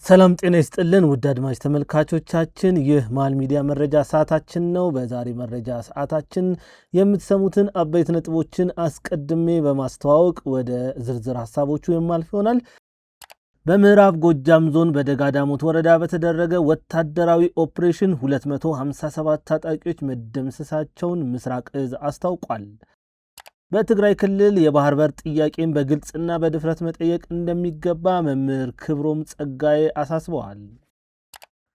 ሰላም ጤና ይስጥልን ውድ አድማጭ ተመልካቾቻችን፣ ይህ ማል ሚዲያ መረጃ ሰዓታችን ነው። በዛሬ መረጃ ሰዓታችን የምትሰሙትን አበይት ነጥቦችን አስቀድሜ በማስተዋወቅ ወደ ዝርዝር ሐሳቦቹ የማልፍ ይሆናል። በምዕራብ ጎጃም ዞን በደጋዳሞት ወረዳ በተደረገ ወታደራዊ ኦፕሬሽን 257 ታጣቂዎች መደምሰሳቸውን ምስራቅ እዝ አስታውቋል። በትግራይ ክልል የባህር በር ጥያቄን በግልጽና በድፍረት መጠየቅ እንደሚገባ መምህር ክብሮም ጸጋዬ አሳስበዋል።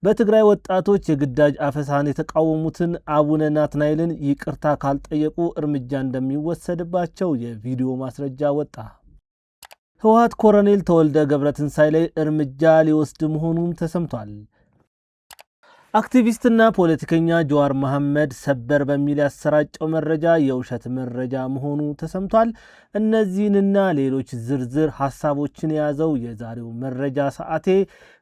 በትግራይ ወጣቶች የግዳጅ አፈሳን የተቃወሙትን አቡነ ናትናኤልን ይቅርታ ካልጠየቁ እርምጃ እንደሚወሰድባቸው የቪዲዮ ማስረጃ ወጣ። ህወሓት ኮሎኔል ተወልደ ገብረትንሳኤ ላይ እርምጃ ሊወስድ መሆኑም ተሰምቷል። አክቲቪስትና ፖለቲከኛ ጀዋር መሐመድ ሰበር በሚል ያሰራጨው መረጃ የውሸት መረጃ መሆኑ ተሰምቷል። እነዚህንና ሌሎች ዝርዝር ሐሳቦችን የያዘው የዛሬው መረጃ ሰዓቴ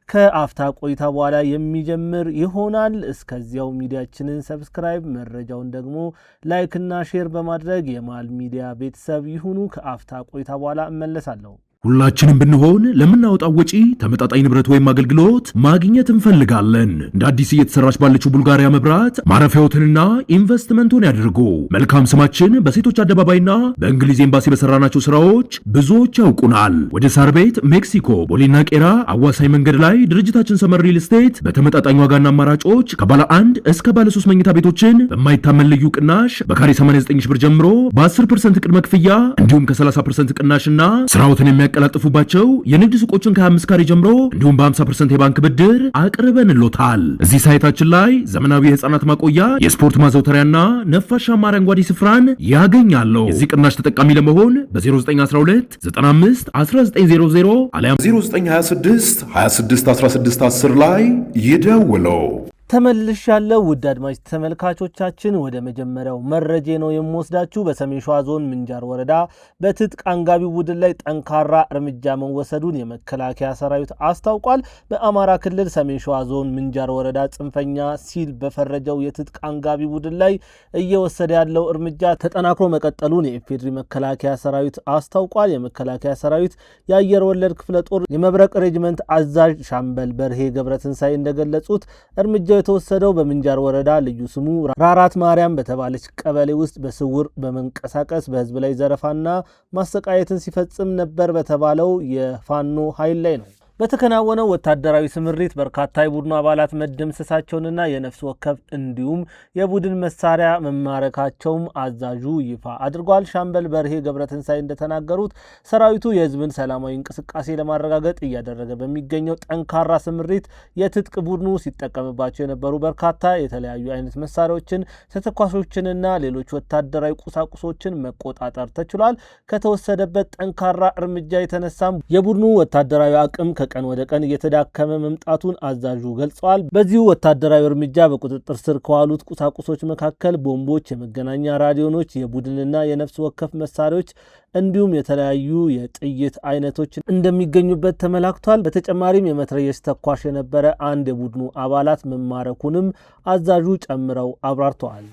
ከአፍታ ቆይታ በኋላ የሚጀምር ይሆናል። እስከዚያው ሚዲያችንን ሰብስክራይብ፣ መረጃውን ደግሞ ላይክ እና ሼር በማድረግ የማል ሚዲያ ቤተሰብ ይሁኑ። ከአፍታ ቆይታ በኋላ እመለሳለሁ። ሁላችንም ብንሆን ለምናወጣው ወጪ ተመጣጣኝ ንብረት ወይም አገልግሎት ማግኘት እንፈልጋለን። እንደ አዲስ እየተሰራች ባለችው ቡልጋሪያ መብራት ማረፊያዎትንና ኢንቨስትመንቱን ያድርጉ። መልካም ስማችን በሴቶች አደባባይና በእንግሊዝ ኤምባሲ በሰራናቸው ስራዎች ብዙዎች ያውቁናል። ወደ ሳር ቤት፣ ሜክሲኮ፣ ቦሌና ቄራ አዋሳኝ መንገድ ላይ ድርጅታችን ሰመር ሪል ስቴት በተመጣጣኝ ዋጋና አማራጮች ከባለ 1 እስከ ባለ 3 መኝታ ቤቶችን በማይታመን ልዩ ቅናሽ በካሬ 89 ሺህ ብር ጀምሮ በ10% ቅድመ ክፍያ እንዲሁም ከ30% ቅናሽና ስራዎትን የሚያቀላጥፉባቸው የንግድ ሱቆችን ከ25 ካሬ ጀምሮ እንዲሁም በ50% የባንክ ብድር አቅርበንሎታል። እዚህ ሳይታችን ላይ ዘመናዊ የህፃናት ማቆያ፣ የስፖርት ማዘውተሪያና ነፋሻማ አረንጓዴ ስፍራን ያገኛሉ። የዚህ ቅናሽ ተጠቃሚ ለመሆን በ0912 95 1900 አሊያም 0926 26 16 10 ላይ ይደውለው። ተመልሻለሁ። ውድ አድማጭ ተመልካቾቻችን ወደ መጀመሪያው መረጃ ነው የምወስዳችሁ። በሰሜን ሸዋ ዞን ምንጃር ወረዳ በትጥቅ አንጋቢ ቡድን ላይ ጠንካራ እርምጃ መወሰዱን የመከላከያ ሰራዊት አስታውቋል። በአማራ ክልል ሰሜን ሸዋ ዞን ምንጃር ወረዳ ጽንፈኛ ሲል በፈረጀው የትጥቅ አንጋቢ ቡድን ላይ እየወሰደ ያለው እርምጃ ተጠናክሮ መቀጠሉን የኢፌዴሪ መከላከያ ሰራዊት አስታውቋል። የመከላከያ ሰራዊት የአየር ወለድ ክፍለ ጦር የመብረቅ ሬጅመንት አዛዥ ሻምበል በርሄ ገብረትንሳኤ እንደገለጹት እርምጃው የተወሰደው በምንጃር ወረዳ ልዩ ስሙ ራራት ማርያም በተባለች ቀበሌ ውስጥ በስውር በመንቀሳቀስ በህዝብ ላይ ዘረፋና ማሰቃየትን ሲፈጽም ነበር በተባለው የፋኖ ኃይል ላይ ነው። በተከናወነው ወታደራዊ ስምሪት በርካታ የቡድኑ አባላት መደምሰሳቸውንና የነፍስ ወከፍ እንዲሁም የቡድን መሳሪያ መማረካቸውም አዛዡ ይፋ አድርጓል። ሻምበል በርሄ ገብረትንሳኤ እንደተናገሩት ሰራዊቱ የህዝብን ሰላማዊ እንቅስቃሴ ለማረጋገጥ እያደረገ በሚገኘው ጠንካራ ስምሪት የትጥቅ ቡድኑ ሲጠቀምባቸው የነበሩ በርካታ የተለያዩ አይነት መሳሪያዎችን፣ ተተኳሾችንና ሌሎች ወታደራዊ ቁሳቁሶችን መቆጣጠር ተችሏል። ከተወሰደበት ጠንካራ እርምጃ የተነሳም የቡድኑ ወታደራዊ አቅም ከቀን ወደ ቀን እየተዳከመ መምጣቱን አዛዡ ገልጸዋል። በዚሁ ወታደራዊ እርምጃ በቁጥጥር ስር ከዋሉት ቁሳቁሶች መካከል ቦምቦች፣ የመገናኛ ራዲዮኖች፣ የቡድንና የነፍስ ወከፍ መሳሪያዎች እንዲሁም የተለያዩ የጥይት አይነቶች እንደሚገኙበት ተመላክቷል። በተጨማሪም የመትረየስ ተኳሽ የነበረ አንድ የቡድኑ አባላት መማረኩንም አዛዡ ጨምረው አብራርተዋል።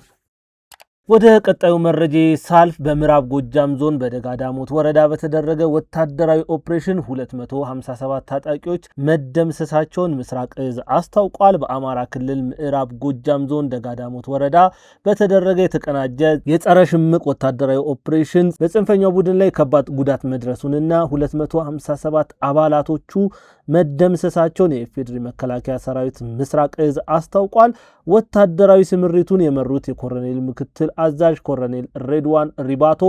ወደ ቀጣዩ መረጃ ሳልፍ በምዕራብ ጎጃም ዞን በደጋዳሞት ወረዳ በተደረገ ወታደራዊ ኦፕሬሽን 257 ታጣቂዎች መደምሰሳቸውን ምስራቅ እዝ አስታውቋል። በአማራ ክልል ምዕራብ ጎጃም ዞን ደጋዳሞት ወረዳ በተደረገ የተቀናጀ የጸረ ሽምቅ ወታደራዊ ኦፕሬሽን በጽንፈኛው ቡድን ላይ ከባድ ጉዳት መድረሱንና 257 አባላቶቹ መደምሰሳቸውን የኢፌዴሪ መከላከያ ሰራዊት ምስራቅ እዝ አስታውቋል። ወታደራዊ ስምሪቱን የመሩት የኮሎኔል ምክትል አዛዥ ኮሎኔል ሬድዋን ሪባቶ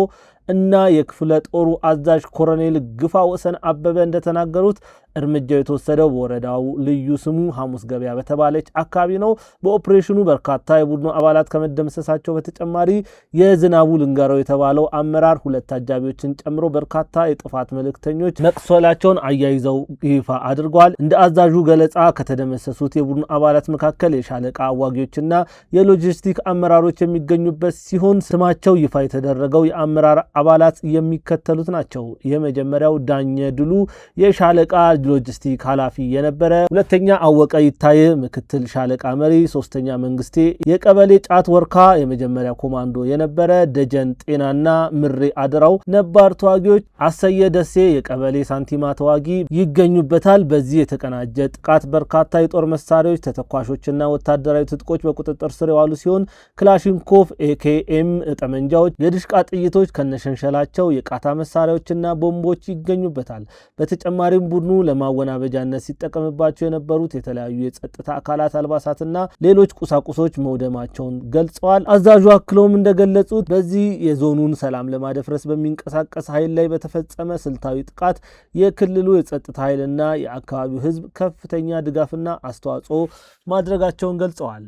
እና የክፍለ ጦሩ አዛዥ ኮሎኔል ግፋ ወሰን አበበ እንደተናገሩት እርምጃው የተወሰደው በወረዳው ልዩ ስሙ ሐሙስ ገበያ በተባለች አካባቢ ነው። በኦፕሬሽኑ በርካታ የቡድኑ አባላት ከመደምሰሳቸው በተጨማሪ የዝናቡ ልንገረው የተባለው አመራር 2 አጃቢዎችን ጨምሮ በርካታ የጥፋት መልእክተኞች መቁሰላቸውን አያይዘው ይፋ አድርገዋል። እንደ አዛዡ ገለጻ ከተደመሰሱት የቡድኑ አባላት መካከል የሻለቃ አዋጊዎችና የሎጂስቲክ አመራሮች የሚገኙበት ሲሆን ስማቸው ይፋ የተደረገው የአመራር አባላት የሚከተሉት ናቸው። የመጀመሪያው ዳኘ ድሉ የሻለቃ ሎጂስቲክ ኃላፊ የነበረ፣ ሁለተኛ አወቀ ይታየ ምክትል ሻለቃ መሪ፣ ሶስተኛ መንግስቴ የቀበሌ ጫት ወርካ የመጀመሪያ ኮማንዶ የነበረ፣ ደጀን ጤናና ምሬ አድራው ነባር ተዋጊዎች፣ አሰየ ደሴ የቀበሌ ሳንቲማ ተዋጊ ይገኙበታል። በዚህ የተቀናጀ ጥቃት በርካታ የጦር መሳሪያዎች፣ ተተኳሾችና ወታደራዊ ትጥቆች በቁጥጥር ስር የዋሉ ሲሆን ክላሽንኮቭ፣ ኤኬኤም ጠመንጃዎች፣ የድሽቃ ጥይቶች ከነሸንሸላቸው፣ የቃታ መሳሪያዎችና ቦምቦች ይገኙበታል። በተጨማሪም ቡድኑ ለማወናበጃነት ሲጠቀምባቸው የነበሩት የተለያዩ የጸጥታ አካላት አልባሳትና ሌሎች ቁሳቁሶች መውደማቸውን ገልጸዋል። አዛዡ አክለውም እንደገለጹት በዚህ የዞኑን ሰላም ለማደፍረስ በሚንቀሳቀስ ኃይል ላይ በተፈጸመ ስልታዊ ጥቃት የክልሉ የጸጥታ ኃይልና የአካባቢው ሕዝብ ከፍተኛ ድጋፍና አስተዋጽኦ ማድረጋቸውን ገልጸዋል።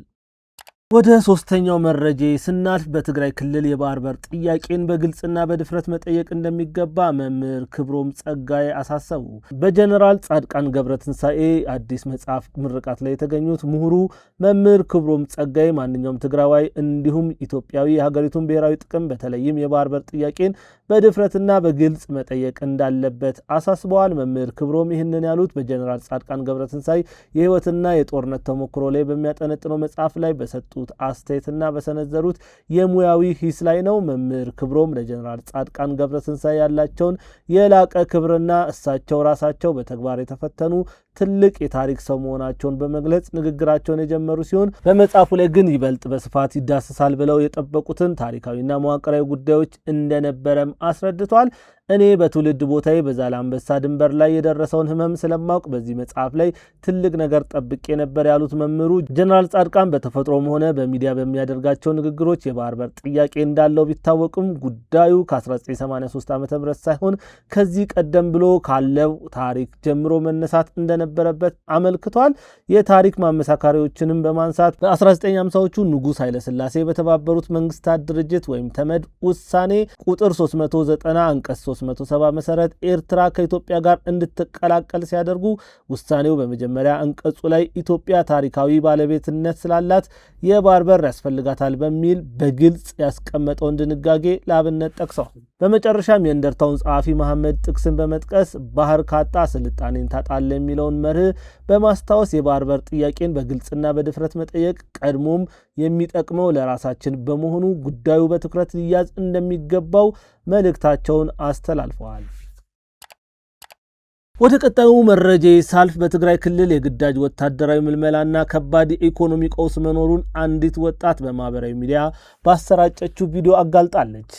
ወደ ሶስተኛው መረጃ ስናልፍ በትግራይ ክልል የባህር በር ጥያቄን በግልጽና በድፍረት መጠየቅ እንደሚገባ መምህር ክብሮም ጸጋዬ አሳሰቡ። በጀነራል ጻድቃን ገብረትንሳኤ አዲስ መጽሐፍ ምርቃት ላይ የተገኙት ምሁሩ መምህር ክብሮም ጸጋዬ ማንኛውም ትግራዋይ እንዲሁም ኢትዮጵያዊ የሀገሪቱን ብሔራዊ ጥቅም በተለይም የባህር በር ጥያቄን በድፍረትና በግልጽ መጠየቅ እንዳለበት አሳስበዋል። መምህር ክብሮም ይህንን ያሉት በጀነራል ጻድቃን ገብረትንሳኤ የህይወትና የጦርነት ተሞክሮ ላይ በሚያጠነጥነው መጽሐፍ ላይ በሰጡ አስተያየትና በሰነዘሩት የሙያዊ ሂስ ላይ ነው። መምህር ክብሮም ለጀነራል ጻድቃን ገብረትንሳኤ ያላቸውን የላቀ ክብርና እሳቸው ራሳቸው በተግባር የተፈተኑ ትልቅ የታሪክ ሰው መሆናቸውን በመግለጽ ንግግራቸውን የጀመሩ ሲሆን በመጽሐፉ ላይ ግን ይበልጥ በስፋት ይዳሰሳል ብለው የጠበቁትን ታሪካዊና መዋቅራዊ ጉዳዮች እንደነበረም አስረድቷል። እኔ በትውልድ ቦታዬ በዛላምበሳ ድንበር ላይ የደረሰውን ህመም ስለማውቅ በዚህ መጽሐፍ ላይ ትልቅ ነገር ጠብቄ ነበር ያሉት መምህሩ ጀነራል ጻድቃን በተፈጥሮም ሆነ በሚዲያ በሚያደርጋቸው ንግግሮች የባህር በር ጥያቄ እንዳለው ቢታወቅም ጉዳዩ ከ1983 ዓ.ም ሳይሆን ከዚህ ቀደም ብሎ ካለው ታሪክ ጀምሮ መነሳት እንደነበረበት አመልክቷል። የታሪክ ማመሳከሪያዎችንም በማንሳት በ1950ዎቹ ንጉሥ ኃይለሥላሴ በተባበሩት መንግስታት ድርጅት ወይም ተመድ ውሳኔ ቁጥር 390 አንቀጽ 370 መሰረት ኤርትራ ከኢትዮጵያ ጋር እንድትቀላቀል ሲያደርጉ ውሳኔው በመጀመሪያ አንቀጹ ላይ ኢትዮጵያ ታሪካዊ ባለቤትነት ስላላት የባህር በር ያስፈልጋታል በሚል በግልጽ ያስቀመጠውን ድንጋጌ ለአብነት ጠቅሰዋል። በመጨረሻም የእንደርታውን ጸሐፊ መሐመድ ጥቅስን በመጥቀስ ባህር ካጣ ስልጣኔን ታጣለ የሚለውን መርህ በማስታወስ የባህር በር ጥያቄን በግልጽና በድፍረት መጠየቅ ቀድሞም የሚጠቅመው ለራሳችን በመሆኑ ጉዳዩ በትኩረት ሊያዝ እንደሚገባው መልእክታቸውን አስተላልፈዋል። ወደ ቀጣዩ መረጃ ሳልፍ በትግራይ ክልል የግዳጅ ወታደራዊ ምልመላና ከባድ የኢኮኖሚ ቀውስ መኖሩን አንዲት ወጣት በማህበራዊ ሚዲያ ባሰራጨችው ቪዲዮ አጋልጣለች።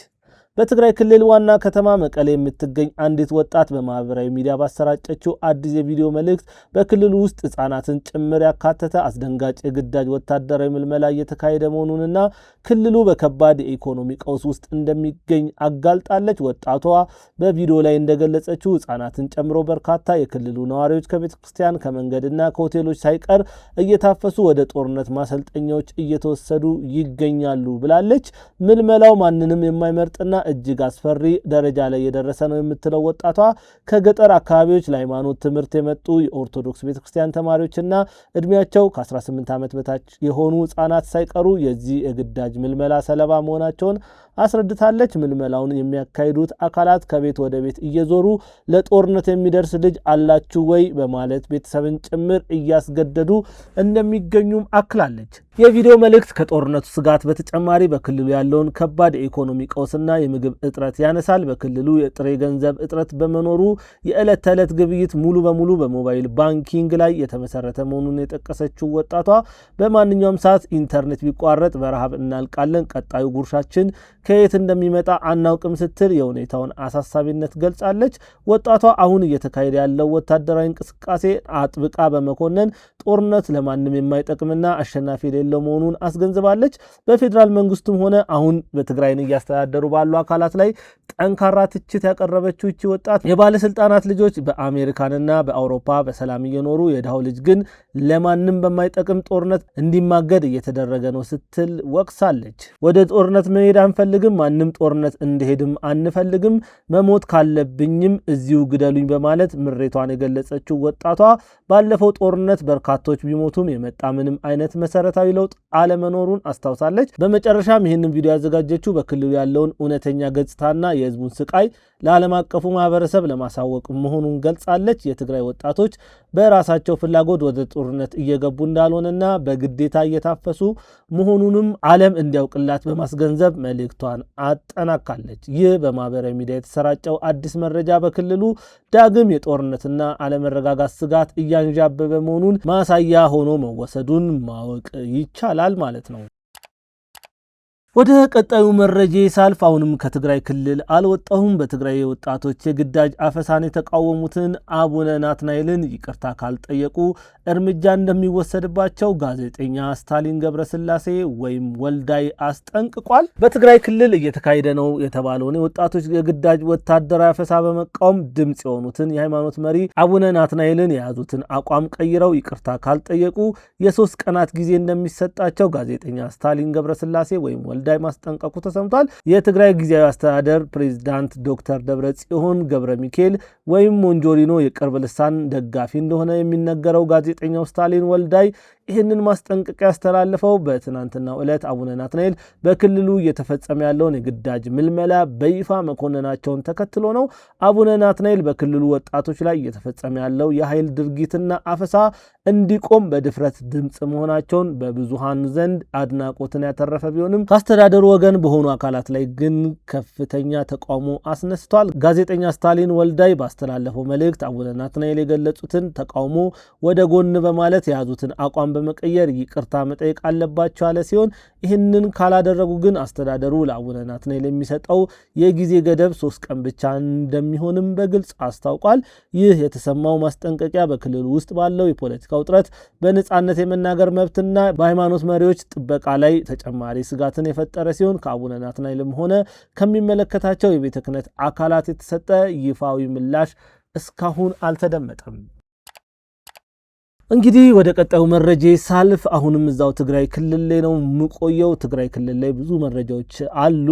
በትግራይ ክልል ዋና ከተማ መቀሌ የምትገኝ አንዲት ወጣት በማህበራዊ ሚዲያ ባሰራጨችው አዲስ የቪዲዮ መልእክት በክልሉ ውስጥ ህጻናትን ጭምር ያካተተ አስደንጋጭ የግዳጅ ወታደራዊ ምልመላ እየተካሄደ መሆኑንና ክልሉ በከባድ የኢኮኖሚ ቀውስ ውስጥ እንደሚገኝ አጋልጣለች። ወጣቷ በቪዲዮ ላይ እንደገለጸችው ህጻናትን ጨምሮ በርካታ የክልሉ ነዋሪዎች ከቤተ ክርስቲያን ከመንገድና ከሆቴሎች ሳይቀር እየታፈሱ ወደ ጦርነት ማሰልጠኛዎች እየተወሰዱ ይገኛሉ ብላለች። ምልመላው ማንንም የማይመርጥና እጅግ አስፈሪ ደረጃ ላይ የደረሰ ነው የምትለው ወጣቷ ከገጠር አካባቢዎች ለሃይማኖት ትምህርት የመጡ የኦርቶዶክስ ቤተክርስቲያን ተማሪዎችና እድሜያቸው ከ18 ዓመት በታች የሆኑ ህጻናት ሳይቀሩ የዚህ የግዳጅ ምልመላ ሰለባ መሆናቸውን አስረድታለች። ምልመላውን የሚያካሂዱት አካላት ከቤት ወደ ቤት እየዞሩ ለጦርነት የሚደርስ ልጅ አላችሁ ወይ በማለት ቤተሰብን ጭምር እያስገደዱ እንደሚገኙም አክላለች። የቪዲዮ መልእክት ከጦርነቱ ስጋት በተጨማሪ በክልሉ ያለውን ከባድ የኢኮኖሚ ቀውስና የምግብ እጥረት ያነሳል። በክልሉ የጥሬ ገንዘብ እጥረት በመኖሩ የዕለት ተዕለት ግብይት ሙሉ በሙሉ በሞባይል ባንኪንግ ላይ የተመሰረተ መሆኑን የጠቀሰችው ወጣቷ በማንኛውም ሰዓት ኢንተርኔት ቢቋረጥ በረሃብ እናልቃለን፣ ቀጣዩ ጉርሻችን ከየት እንደሚመጣ አናውቅም ስትል የሁኔታውን አሳሳቢነት ገልጻለች። ወጣቷ አሁን እየተካሄደ ያለው ወታደራዊ እንቅስቃሴ አጥብቃ በመኮነን ጦርነት ለማንም የማይጠቅምና አሸናፊ የሌለው መሆኑን አስገንዝባለች። በፌዴራል መንግስቱም ሆነ አሁን በትግራይን እያስተዳደሩ ባሉ አካላት ላይ ጠንካራ ትችት ያቀረበችው ይቺ ወጣት የባለስልጣናት ልጆች በአሜሪካንና በአውሮፓ በሰላም እየኖሩ የድሃው ልጅ ግን ለማንም በማይጠቅም ጦርነት እንዲማገድ እየተደረገ ነው ስትል ወቅሳለች። ወደ ጦርነት መሄድ አንፈልግም፣ ማንም ጦርነት እንዲሄድም አንፈልግም፣ መሞት ካለብኝም እዚሁ ግደሉኝ በማለት ምሬቷን የገለጸችው ወጣቷ ባለፈው ጦርነት በርካቶች ቢሞቱም የመጣ ምንም አይነት መሰረታዊ ለውጥ አለመኖሩን አስታውሳለች። በመጨረሻም ይህንን ቪዲዮ ያዘጋጀችው በክልሉ ያለውን እውነተኛ ገጽታና የህዝቡን ስቃይ ለዓለም አቀፉ ማህበረሰብ ለማሳወቅ መሆኑን ገልጻለች። የትግራይ ወጣቶች በራሳቸው ፍላጎት ወደ ጦርነት እየገቡ እንዳልሆነና በግዴታ እየታፈሱ መሆኑንም ዓለም እንዲያውቅላት በማስገንዘብ መልእክቷን አጠናካለች። ይህ በማህበራዊ ሚዲያ የተሰራጨው አዲስ መረጃ በክልሉ ዳግም የጦርነትና አለመረጋጋት ስጋት እያንዣበበ መሆኑን ማሳያ ሆኖ መወሰዱን ማወቅ ይቻላል ማለት ነው። ወደ ቀጣዩ መረጃ ሳልፍ አሁንም ከትግራይ ክልል አልወጣሁም። በትግራይ ወጣቶች የግዳጅ አፈሳን የተቃወሙትን አቡነ ናትናኤልን ይቅርታ ካልጠየቁ እርምጃ እንደሚወሰድባቸው ጋዜጠኛ ስታሊን ገብረስላሴ ወይም ወልዳይ አስጠንቅቋል። በትግራይ ክልል እየተካሄደ ነው የተባለውን የወጣቶች የግዳጅ ወታደራዊ አፈሳ በመቃወም ድምፅ የሆኑትን የሃይማኖት መሪ አቡነ ናትናኤልን የያዙትን አቋም ቀይረው ይቅርታ ካልጠየቁ የ3 ቀናት ጊዜ እንደሚሰጣቸው ጋዜጠኛ ስታሊን ገብረስላሴ ወይም ወልዳይ ማስጠንቀቁ ተሰምቷል። የትግራይ ጊዜያዊ አስተዳደር ፕሬዝዳንት ዶክተር ደብረጽዮን ገብረ ሚካኤል ወይም ሞንጆሪኖ የቅርብ ልሳን ደጋፊ እንደሆነ የሚነገረው ጋዜጠኛው ስታሊን ወልዳይ ይህንን ማስጠንቀቂያ ያስተላለፈው በትናንትናው ዕለት አቡነ ናትናኤል በክልሉ እየተፈጸመ ያለውን የግዳጅ ምልመላ በይፋ መኮንናቸውን ተከትሎ ነው። አቡነ ናትናኤል በክልሉ ወጣቶች ላይ እየተፈጸመ ያለው የኃይል ድርጊትና አፈሳ እንዲቆም በድፍረት ድምፅ መሆናቸውን በብዙሃን ዘንድ አድናቆትን ያተረፈ ቢሆንም ከአስተዳደሩ ወገን በሆኑ አካላት ላይ ግን ከፍተኛ ተቃውሞ አስነስቷል። ጋዜጠኛ ስታሊን ወልዳይ ባስተላለፈው መልእክት አቡነ ናትናኤል የገለጹትን ተቃውሞ ወደ ጎን በማለት የያዙትን አቋም በመቀየር ይቅርታ መጠየቅ አለባቸው ያለ ሲሆን ይህንን ካላደረጉ ግን አስተዳደሩ ለአቡነ ናትናኤል የሚሰጠው የጊዜ ገደብ 3 ቀን ብቻ እንደሚሆንም በግልጽ አስታውቋል። ይህ የተሰማው ማስጠንቀቂያ በክልሉ ውስጥ ባለው የፖለቲካ ውጥረት በነጻነት የመናገር መብትና በሃይማኖት መሪዎች ጥበቃ ላይ ተጨማሪ ስጋትን የፈጠረ ሲሆን ከአቡነ ናትናኤልም ሆነ ከሚመለከታቸው የቤተ ክህነት አካላት የተሰጠ ይፋዊ ምላሽ እስካሁን አልተደመጠም። እንግዲህ ወደ ቀጣዩ መረጃ ሳልፍ አሁንም እዛው ትግራይ ክልል ላይ ነው የምቆየው። ትግራይ ክልል ላይ ብዙ መረጃዎች አሉ።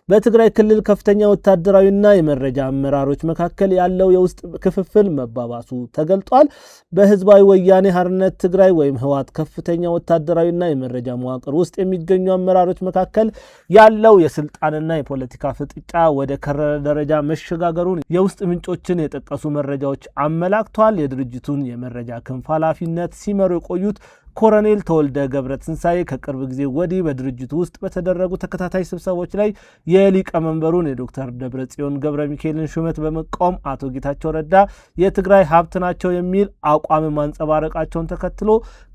በትግራይ ክልል ከፍተኛ ወታደራዊና የመረጃ አመራሮች መካከል ያለው የውስጥ ክፍፍል መባባሱ ተገልጧል። በህዝባዊ ወያኔ ሓርነት ትግራይ ወይም ህወሓት ከፍተኛ ወታደራዊና የመረጃ መዋቅር ውስጥ የሚገኙ አመራሮች መካከል ያለው የስልጣንና የፖለቲካ ፍጥጫ ወደ ከረረ ደረጃ መሸጋገሩን የውስጥ ምንጮችን የጠቀሱ መረጃዎች አመላክቷል። የድርጅቱን የመረጃ ክንፍ ኃላፊነት ሲመሩ የቆዩት ኮሎኔል ተወልደ ገብረትንሳኤ ከቅርብ ጊዜ ወዲህ በድርጅቱ ውስጥ በተደረጉ ተከታታይ ስብሰባዎች ላይ የሊቀመንበሩን የዶክተር ደብረጽዮን ገብረ ሚካኤልን ሹመት በመቃወም አቶ ጌታቸው ረዳ የትግራይ ሀብት ናቸው የሚል አቋም ማንጸባረቃቸውን ተከትሎ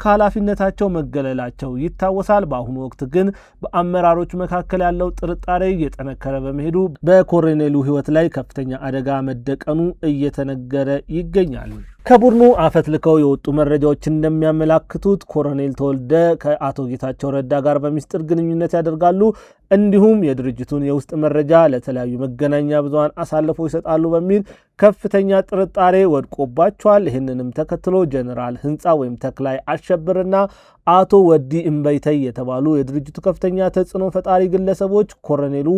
ከኃላፊነታቸው መገለላቸው ይታወሳል። በአሁኑ ወቅት ግን በአመራሮች መካከል ያለው ጥርጣሬ እየጠነከረ በመሄዱ በኮሎኔሉ ሕይወት ላይ ከፍተኛ አደጋ መደቀኑ እየተነገረ ይገኛል። ከቡድኑ አፈትልከው የወጡ መረጃዎች እንደሚያመላክቱት ኮሎኔል ተወልደ ከአቶ ጌታቸው ረዳ ጋር በሚስጥር ግንኙነት ያደርጋሉ፣ እንዲሁም የድርጅቱን የውስጥ መረጃ ለተለያዩ መገናኛ ብዙሃን አሳልፈው ይሰጣሉ በሚል ከፍተኛ ጥርጣሬ ወድቆባቸዋል። ይህንንም ተከትሎ ጀነራል ህንፃ ወይም ተክላይ አሸብርና አቶ ወዲ እምበይተይ የተባሉ የድርጅቱ ከፍተኛ ተጽዕኖ ፈጣሪ ግለሰቦች ኮሎኔሉ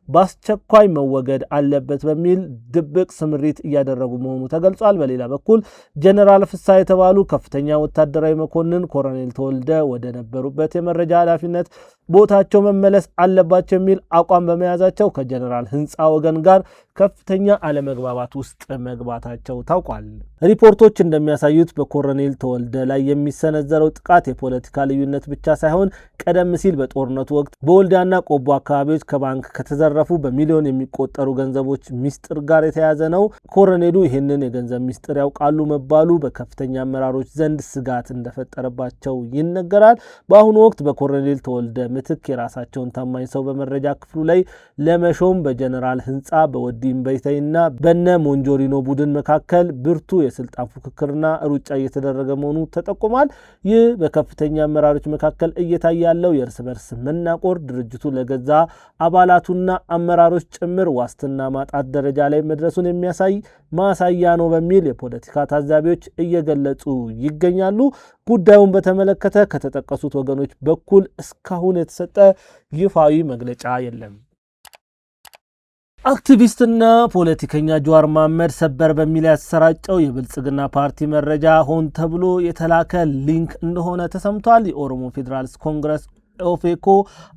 በአስቸኳይ መወገድ አለበት በሚል ድብቅ ስምሪት እያደረጉ መሆኑ ተገልጿል። በሌላ በኩል ጀነራል ፍሳ የተባሉ ከፍተኛ ወታደራዊ መኮንን ኮሎኔል ተወልደ ወደ ነበሩበት የመረጃ ኃላፊነት ቦታቸው መመለስ አለባቸው የሚል አቋም በመያዛቸው ከጀነራል ህንፃ ወገን ጋር ከፍተኛ አለመግባባት ውስጥ መግባታቸው ታውቋል። ሪፖርቶች እንደሚያሳዩት በኮሎኔል ተወልደ ላይ የሚሰነዘረው ጥቃት የፖለቲካ ልዩነት ብቻ ሳይሆን ቀደም ሲል በጦርነቱ ወቅት በወልዲያና ቆቦ አካባቢዎች ከባንክ ከተዘረፉ በሚሊዮን የሚቆጠሩ ገንዘቦች ሚስጥር ጋር የተያዘ ነው። ኮሎኔሉ ይህንን የገንዘብ ሚስጥር ያውቃሉ መባሉ በከፍተኛ አመራሮች ዘንድ ስጋት እንደፈጠረባቸው ይነገራል። በአሁኑ ወቅት በኮሎኔል ተወልደ ምትክ የራሳቸውን ታማኝ ሰው በመረጃ ክፍሉ ላይ ለመሾም በጀነራል ህንፃ በወዲ እምበይተይና በነ ሞንጆሪኖ ቡድን መካከል ብርቱ የስልጣን ፉክክርና ሩጫ እየተደረገ መሆኑ ተጠቁሟል። ይህ በከፍተኛ አመራሮች መካከል እየታየ ያለው የእርስ በርስ መናቆር ድርጅቱ ለገዛ አባላቱና አመራሮች ጭምር ዋስትና ማጣት ደረጃ ላይ መድረሱን የሚያሳይ ማሳያ ነው በሚል የፖለቲካ ታዛቢዎች እየገለጹ ይገኛሉ። ጉዳዩን በተመለከተ ከተጠቀሱት ወገኖች በኩል እስካሁን የተሰጠ ይፋዊ መግለጫ የለም። አክቲቪስትና ፖለቲከኛ ጀዋር መሐመድ ሰበር በሚል ያሰራጨው የብልጽግና ፓርቲ መረጃ ሆን ተብሎ የተላከ ሊንክ እንደሆነ ተሰምቷል። የኦሮሞ ፌዴራሊስት ኮንግረስ ኦፌኮ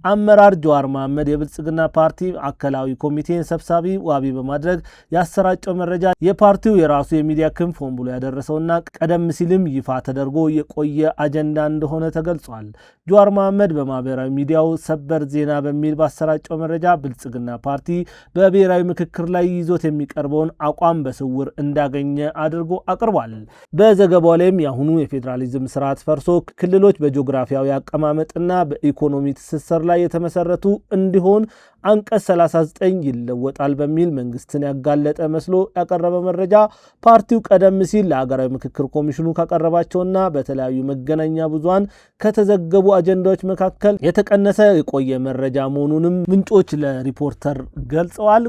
አመራር ጀዋር መሐመድ የብልጽግና ፓርቲ ማዕከላዊ ኮሚቴን ሰብሳቢ ዋቢ በማድረግ ያሰራጨው መረጃ የፓርቲው የራሱ የሚዲያ ክንፍ ሆን ብሎ ያደረሰውና ቀደም ሲልም ይፋ ተደርጎ የቆየ አጀንዳ እንደሆነ ተገልጿል። ጀዋር መሐመድ በማህበራዊ ሚዲያው ሰበር ዜና በሚል ባሰራጨው መረጃ ብልጽግና ፓርቲ በብሔራዊ ምክክር ላይ ይዞት የሚቀርበውን አቋም በስውር እንዳገኘ አድርጎ አቅርቧል። በዘገባው ላይም የአሁኑ የፌዴራሊዝም ስርዓት ፈርሶ ክልሎች በጂኦግራፊያዊ አቀማመጥና በኢኮኖሚ ትስስር ላይ የተመሰረቱ እንዲሆን አንቀጽ 39 ይለወጣል በሚል መንግስትን ያጋለጠ መስሎ ያቀረበ መረጃ ፓርቲው ቀደም ሲል ለሀገራዊ ምክክር ኮሚሽኑ ካቀረባቸውና በተለያዩ መገናኛ ብዙሃን ከተዘገቡ አጀንዳዎች መካከል የተቀነሰ የቆየ መረጃ መሆኑንም ምንጮች ለሪፖርተር ገልጸዋል።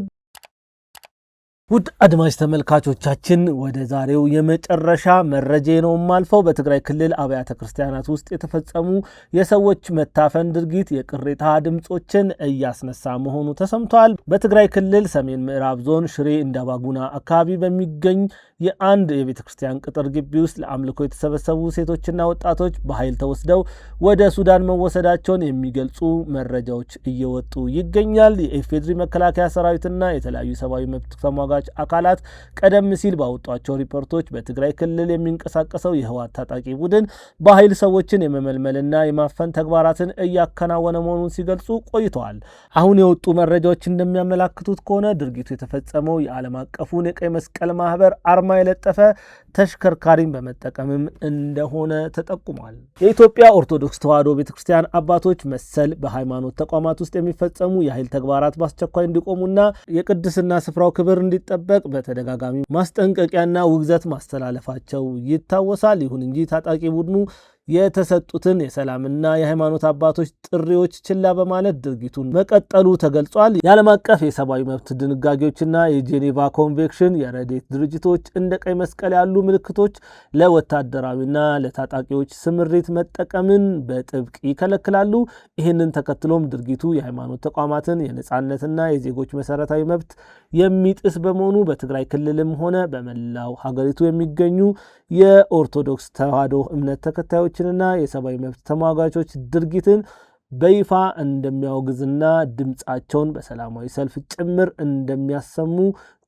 ውድ አድማጭ ተመልካቾቻችን ወደ ዛሬው የመጨረሻ መረጃ ነው የማልፈው። በትግራይ ክልል አብያተ ክርስቲያናት ውስጥ የተፈጸሙ የሰዎች መታፈን ድርጊት የቅሬታ ድምጾችን እያስነሳ መሆኑ ተሰምቷል። በትግራይ ክልል ሰሜን ምዕራብ ዞን ሽሬ እንዳባጉና አካባቢ በሚገኝ የአንድ የቤተ ክርስቲያን ቅጥር ግቢ ውስጥ ለአምልኮ የተሰበሰቡ ሴቶችና ወጣቶች በኃይል ተወስደው ወደ ሱዳን መወሰዳቸውን የሚገልጹ መረጃዎች እየወጡ ይገኛል። የኢፌዴሪ መከላከያ ሰራዊትና የተለያዩ ሰብአዊ መብት ተሟጋች አካላት ቀደም ሲል ባወጧቸው ሪፖርቶች በትግራይ ክልል የሚንቀሳቀሰው የህወሓት ታጣቂ ቡድን በኃይል ሰዎችን የመመልመልና የማፈን ተግባራትን እያከናወነ መሆኑን ሲገልጹ ቆይተዋል። አሁን የወጡ መረጃዎች እንደሚያመላክቱት ከሆነ ድርጊቱ የተፈጸመው የዓለም አቀፉን የቀይ መስቀል ማህበር አርማ የለጠፈ ተሽከርካሪን በመጠቀምም እንደሆነ ተጠቁሟል። የኢትዮጵያ ኦርቶዶክስ ተዋሕዶ ቤተክርስቲያን አባቶች መሰል በሃይማኖት ተቋማት ውስጥ የሚፈጸሙ የኃይል ተግባራት በአስቸኳይ እንዲቆሙና የቅድስና ስፍራው ክብር እንዲጠበቅ በተደጋጋሚ ማስጠንቀቂያና ውግዘት ማስተላለፋቸው ይታወሳል። ይሁን እንጂ ታጣቂ ቡድኑ የተሰጡትን የሰላምና የሃይማኖት አባቶች ጥሪዎች ችላ በማለት ድርጊቱን መቀጠሉ ተገልጿል። የዓለም አቀፍ የሰብአዊ መብት ድንጋጌዎችና የጄኔቫ ኮንቬንሽን የረድኤት ድርጅቶች እንደ ቀይ መስቀል ያሉ ምልክቶች ለወታደራዊና ለታጣቂዎች ስምሪት መጠቀምን በጥብቅ ይከለክላሉ። ይህንን ተከትሎም ድርጊቱ የሃይማኖት ተቋማትን የነጻነትና የዜጎች መሰረታዊ መብት የሚጥስ በመሆኑ በትግራይ ክልልም ሆነ በመላው ሀገሪቱ የሚገኙ የኦርቶዶክስ ተዋሕዶ እምነት ተከታዮች ና የሰብአዊ መብት ተሟጋቾች ድርጊትን በይፋ እንደሚያወግዝና ድምጻቸውን በሰላማዊ ሰልፍ ጭምር እንደሚያሰሙ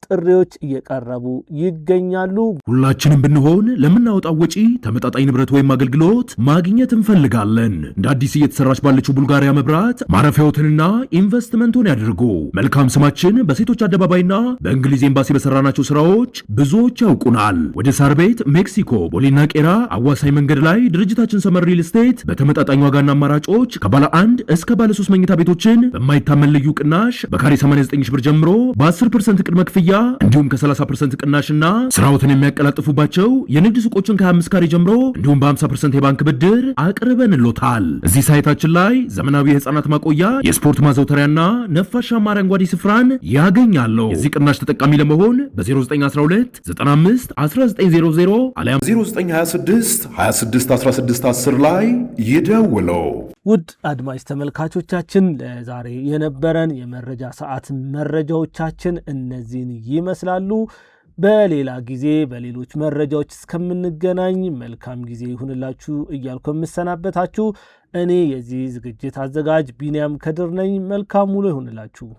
ጥሪዎች እየቀረቡ ይገኛሉ። ሁላችንም ብንሆን ለምናወጣው ወጪ ተመጣጣኝ ንብረት ወይም አገልግሎት ማግኘት እንፈልጋለን። እንደ አዲስ እየተሰራች ባለችው ቡልጋሪያ መብራት ማረፊያዎትንና ኢንቨስትመንቱን ያድርጉ። መልካም ስማችን በሴቶች አደባባይና በእንግሊዝ ኤምባሲ በሰራናቸው ስራዎች ብዙዎች ያውቁናል። ወደ ሳር ቤት፣ ሜክሲኮ፣ ቦሌና ቄራ አዋሳኝ መንገድ ላይ ድርጅታችን ሰመር ሪል ስቴት በተመጣጣኝ ዋጋና አማራጮች ከባለ 1 እስከ ባለ 3 መኝታ ቤቶችን በማይታመን ልዩ ቅናሽ በካሬ 89 ሺህ ብር ጀምሮ በ10% ቅድመ ክፍያ እንዲሁም ከ30% ቅናሽና ስራዎትን የሚያቀላጥፉባቸው የንግድ ሱቆችን ከ25 ካሬ ጀምሮ እንዲሁም በ50% የባንክ ብድር አቅርበንሎታል። እዚህ ሳይታችን ላይ ዘመናዊ የህፃናት ማቆያ፣ የስፖርት ማዘውተሪያና ነፋሻማ አረንጓዴ ስፍራን ያገኛሉ። የዚህ ቅናሽ ተጠቃሚ ለመሆን በ0912 95 1900 አሊያም 0926 26 16 10 ላይ ይደውለው። ውድ አድማጭ ተመልካቾቻችን ለዛሬ የነበረን የመረጃ ሰዓት መረጃዎቻችን እነዚህን ይመስላሉ። በሌላ ጊዜ በሌሎች መረጃዎች እስከምንገናኝ መልካም ጊዜ ይሁንላችሁ እያልኩ የምሰናበታችሁ እኔ የዚህ ዝግጅት አዘጋጅ ቢንያም ከድር ነኝ። መልካም ውሎ ይሁንላችሁ።